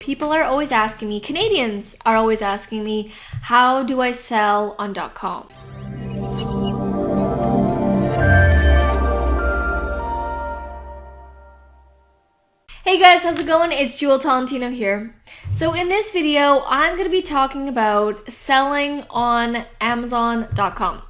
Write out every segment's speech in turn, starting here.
people are always asking me, Canadians are always asking me, how do I sell on .com? Hey guys, how's it going? It's Jewel Tolentino here. So in this video, I'm going to be talking about selling on Amazon.com.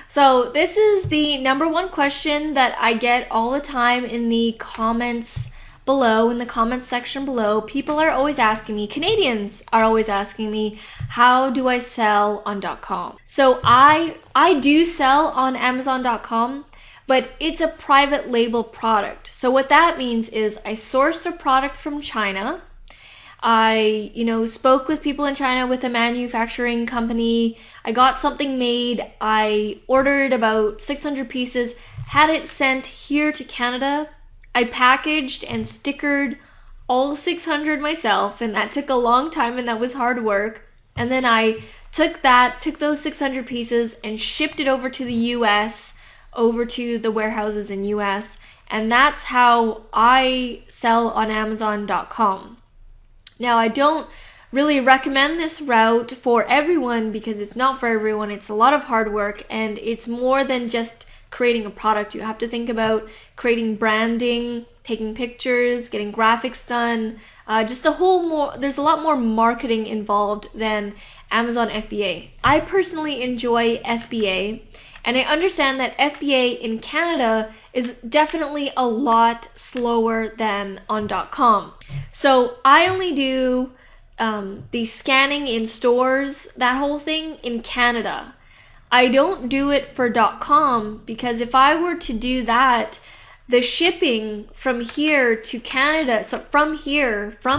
So this is the number one question that I get all the time in the comments below, in the comments section below. People are always asking me, Canadians are always asking me, how do I sell on .com? So I do sell on Amazon.com, but it's a private label product. So what that means is I sourced a product from China. I, spoke with people in China with a manufacturing company. I got something made. I ordered about 600 pieces, had it sent here to Canada. I packaged and stickered all 600 myself, and that took a long time and that was hard work. And then I took those 600 pieces and shipped it over to the US, over to the warehouses in US, and that's how I sell on Amazon.com. Now, I don't really recommend this route for everyone because it's not for everyone. It's a lot of hard work, and it's more than just creating a product. You have to think about creating branding, taking pictures, getting graphics done, there's a lot more marketing involved than Amazon FBA. I personally enjoy FBA, and I understand that FBA in Canada is definitely a lot slower than on .com. So I only do the scanning in stores, that whole thing, in Canada. I don't do it for .com because if I were to do that, the shipping from here to Canada, so from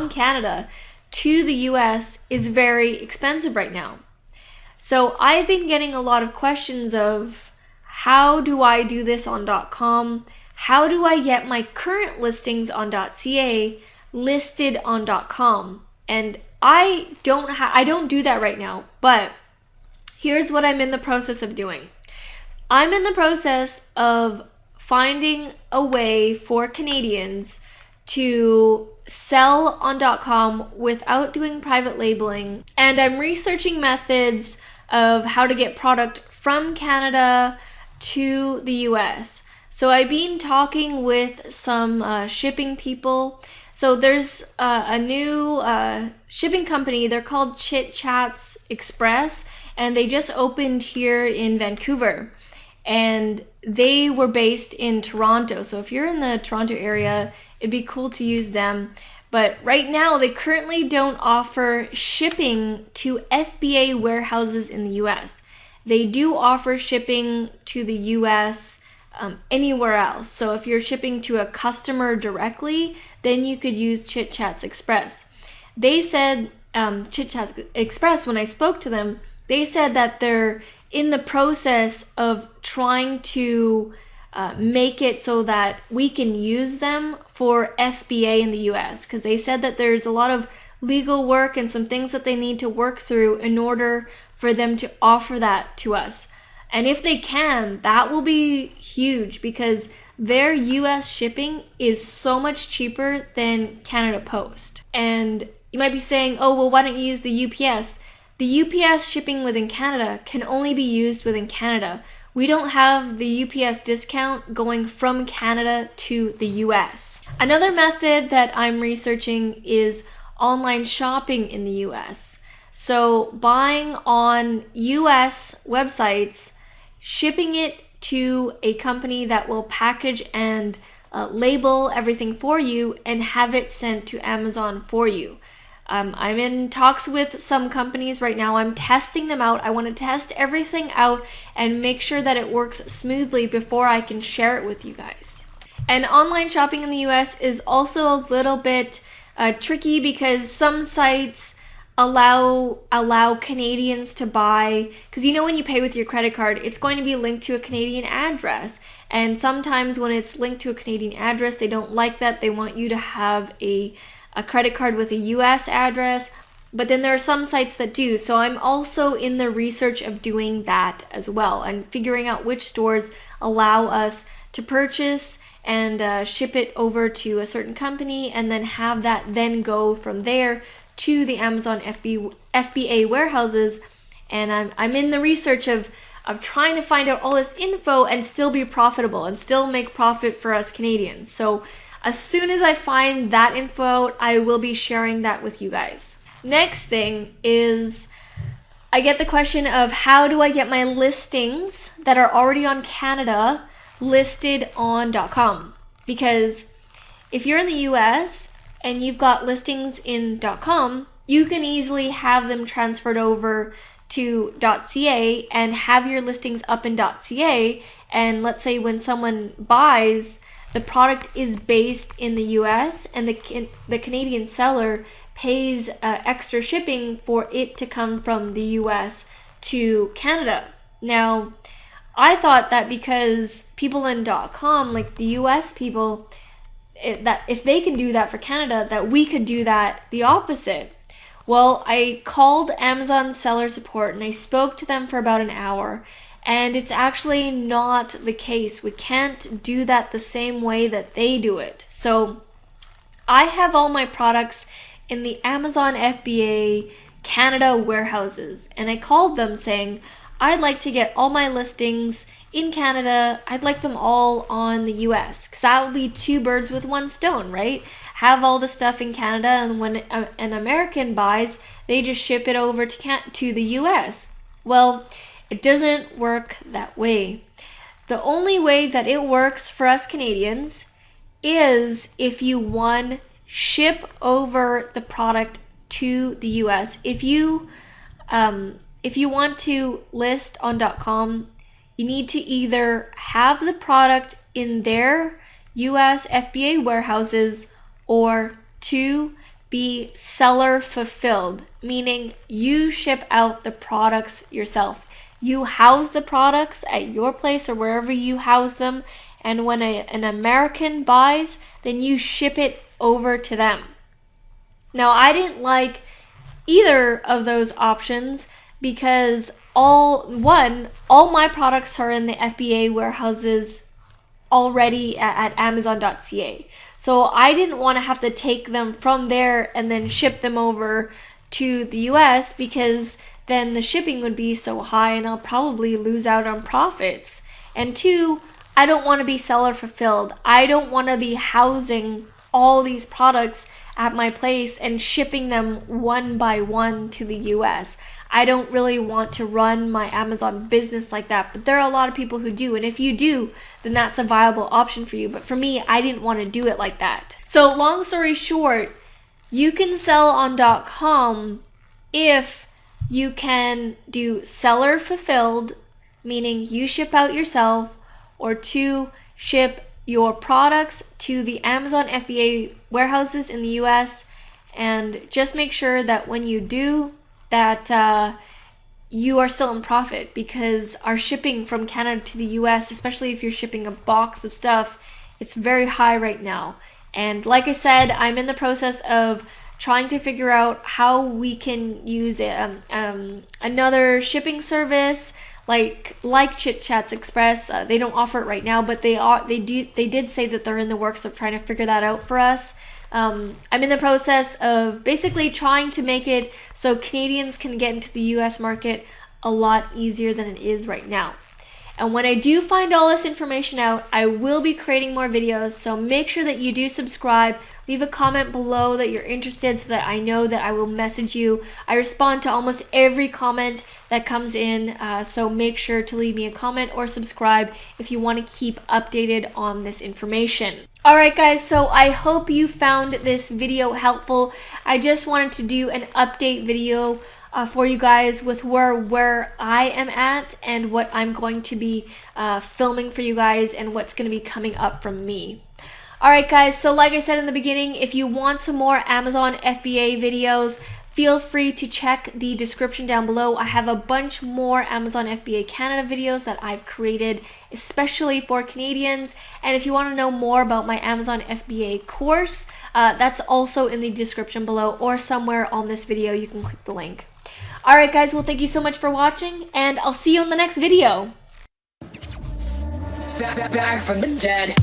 Canada to the US is very expensive right now. So I've been getting a lot of questions of how do I do this on .com? How do I get my current listings on .ca listed on .com? And I don't do that right now, but here's what I'm in the process of doing. I'm in the process of finding a way for Canadians to sell on .com without doing private labeling, and I'm researching methods of how to get product from Canada to the US. So I've been talking with some shipping people. So there's a new shipping company. They're called Chit Chats Express, and they just opened here in Vancouver. And they were based in Toronto. So if you're in the Toronto area, it'd be cool to use them. But right now, they currently don't offer shipping to FBA warehouses in the US. They do offer shipping to the US anywhere else. So if you're shipping to a customer directly, then you could use Chit Chats Express. They said, Chit Chats Express, when I spoke to them, they said that they're in the process of trying to make it so that we can use them for FBA in the US, because they said that there's a lot of legal work and some things that they need to work through in order for them to offer that to us. And if they can, that will be huge because their US shipping is so much cheaper than Canada Post. And you might be saying, oh, well, why don't you use the UPS? The UPS shipping within Canada can only be used within Canada. We don't have the UPS discount going from Canada to the US. Another method that I'm researching is online shopping in the US. So buying on US websites, shipping it to a company that will package and label everything for you and have it sent to Amazon for you. I'm in talks with some companies right now. I'm testing them out. I want to test everything out and make sure that it works smoothly before I can share it with you guys. And online shopping in the US is also a little bit tricky because some sites allow Canadians to buy, because when you pay with your credit card, it's going to be linked to a Canadian address. And sometimes when it's linked to a Canadian address, they don't like that. They want you to have a credit card with a US address, but then there are some sites that do. So I'm also in the research of doing that as well and figuring out which stores allow us to purchase and ship it over to a certain company, and then have that then go from there to the Amazon FBA warehouses. And I'm in the research of trying to find out all this info and still be profitable and still make profit for us Canadians. So as soon as I find that info out, I will be sharing that with you guys. Next thing is, I get the question of how do I get my listings that are already on Canada listed on .com? Because if you're in the US and you've got listings in .com, you can easily have them transferred over to .ca and have your listings up in .ca. And let's say when someone buys, the product is based in the US and the Canadian seller pays extra shipping for it to come from the US to Canada. Now, I thought that because people in .com, like the US people, that if they can do that for Canada, that we could do that the opposite. Well, I called Amazon seller support and I spoke to them for about an hour, and it's actually not the case. We can't do that the same way that they do it. So I have all my products in the Amazon FBA Canada warehouses, and I called them saying, I'd like to get all my listings in Canada. I'd like them all on the US, because that would be two birds with one stone, right? Have all the stuff in Canada, and when an American buys, they just ship it over to the US. Well, it doesn't work that way. The only way that it works for us Canadians is if you, one, ship over the product to the US. If you want to list on .com, you need to either have the product in their US FBA warehouses, or two, be seller fulfilled, meaning you ship out the products yourself. You house the products at your place or wherever you house them, and when an American buys, then you ship it over to them. Now, I didn't like either of those options because all my products are in the FBA warehouses already at Amazon.ca. So I didn't want to have to take them from there and then ship them over to the US, because then the shipping would be so high and I'll probably lose out on profits. And two, I don't want to be seller fulfilled. I don't want to be housing all these products at my place and shipping them one by one to the US. I don't really want to run my Amazon business like that, but there are a lot of people who do, and if you do, then that's a viable option for you. But for me, I didn't want to do it like that. So long story short, you can sell on .com if you can do seller fulfilled, meaning you ship out yourself, or two, ship your products to the Amazon FBA warehouses in the US, and just make sure that when you do that, you are still in profit, because our shipping from Canada to the US, especially if you're shipping a box of stuff, it's very high right now. And like I said, I'm in the process of trying to figure out how we can use another shipping service like Chit Chats Express. They don't offer it right now, but they did say that they're in the works of trying to figure that out for us. I'm in the process of basically trying to make it so Canadians can get into the US market a lot easier than it is right now. And when I do find all this information out, I will be creating more videos, so make sure that you do subscribe. Leave a comment below that you're interested so that I know that I will message you. I respond to almost every comment that comes in, so make sure to leave me a comment or subscribe if you want to keep updated on this information. Alright guys, so I hope you found this video helpful. I just wanted to do an update video for you guys with where I am at and what I'm going to be filming for you guys and what's going to be coming up from me. Alright guys, so like I said in the beginning, if you want some more Amazon FBA videos, feel free to check the description down below. I have a bunch more Amazon FBA Canada videos that I've created especially for Canadians. And if you want to know more about my Amazon FBA course, that's also in the description below, or somewhere on this video you can click the link. Alright guys, well thank you so much for watching, and I'll see you in the next video. Back from the dead.